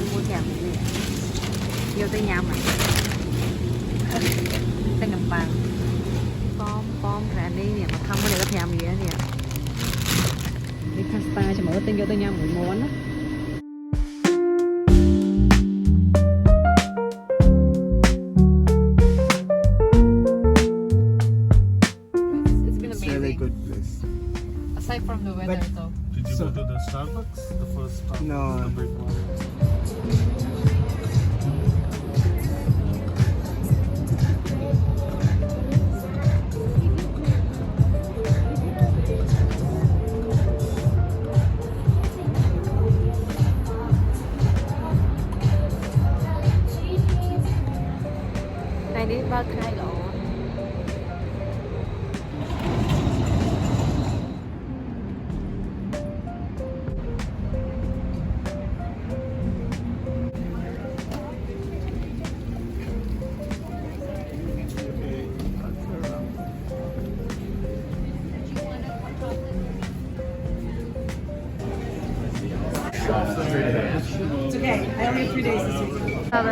món mua thèm này nhiều tới nhà mà tên ngầm vàng pom khả đi nè mà thăm cái này có thèm gì á nè đi pasta cho mọi người tên vô tới nhà một món á. Aside from the weather, though. Did you go to the Starbucks? The first stop? No. Number one. Này đi ba khai lỗ. It's okay. I only have 3 days to take. $7.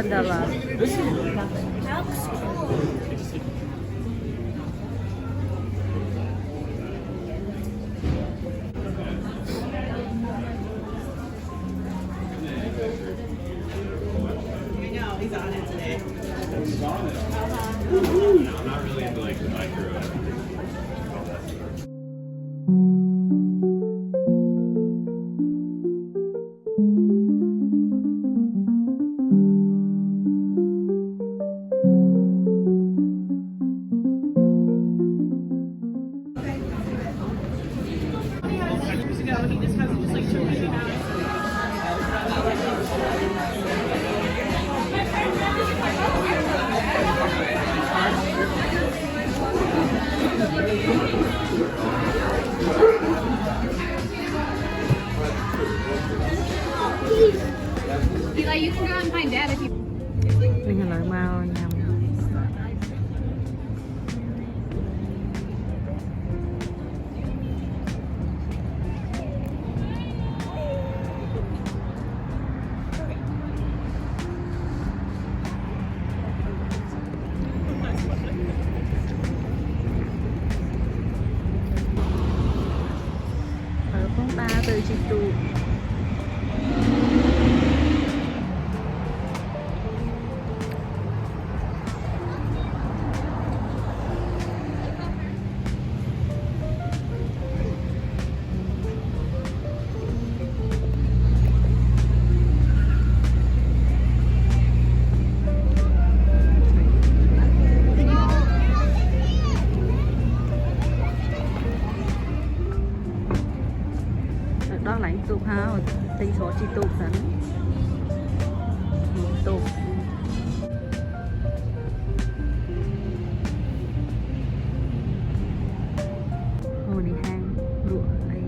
I know, he's on it today. I'm not really into like the micro. Eli, you can go and find Dad if you. Mình là mau nhầm. Ở phong ba từ chị tụ. Đó là anh tục ha, tính số chị tục sẵn tục hồ đi hang lụa đây.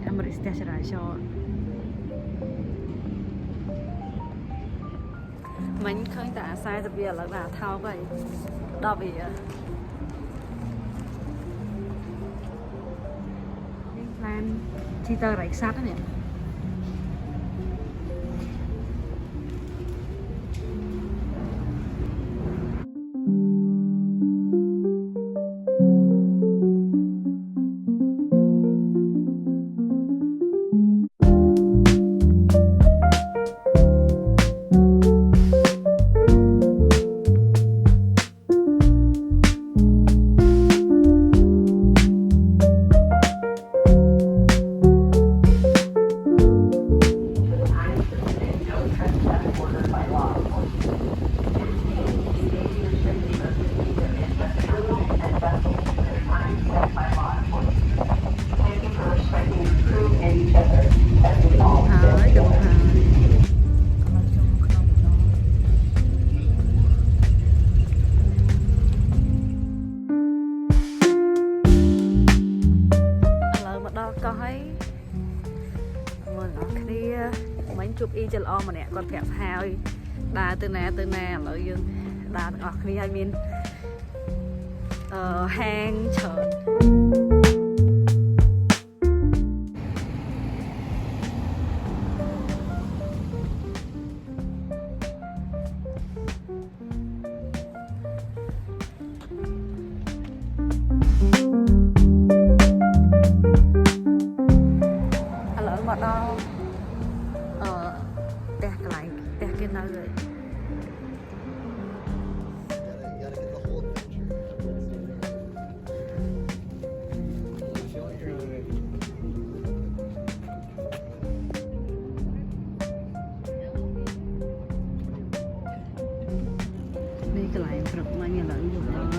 Amristia serai cho mình không tạ sai tập biệt là thao vậy đo bị plan chi tơ rải sát đó nè. ចិត្តល្អម្នាក់គាត់ប្រាប់ថាឲ្យដើរទៅណាឥឡូវយើងដើរទាំងអស់គ្នាឲ្យមានហាងច្រើនឥឡូវមកដល់ផ្ទះកន្លែងផ្ទះគេនៅហើយ You gotta get the whole picture. Show it your way. នេះកន្លែងព្រឹកមិញឥឡូវយប់ហើយ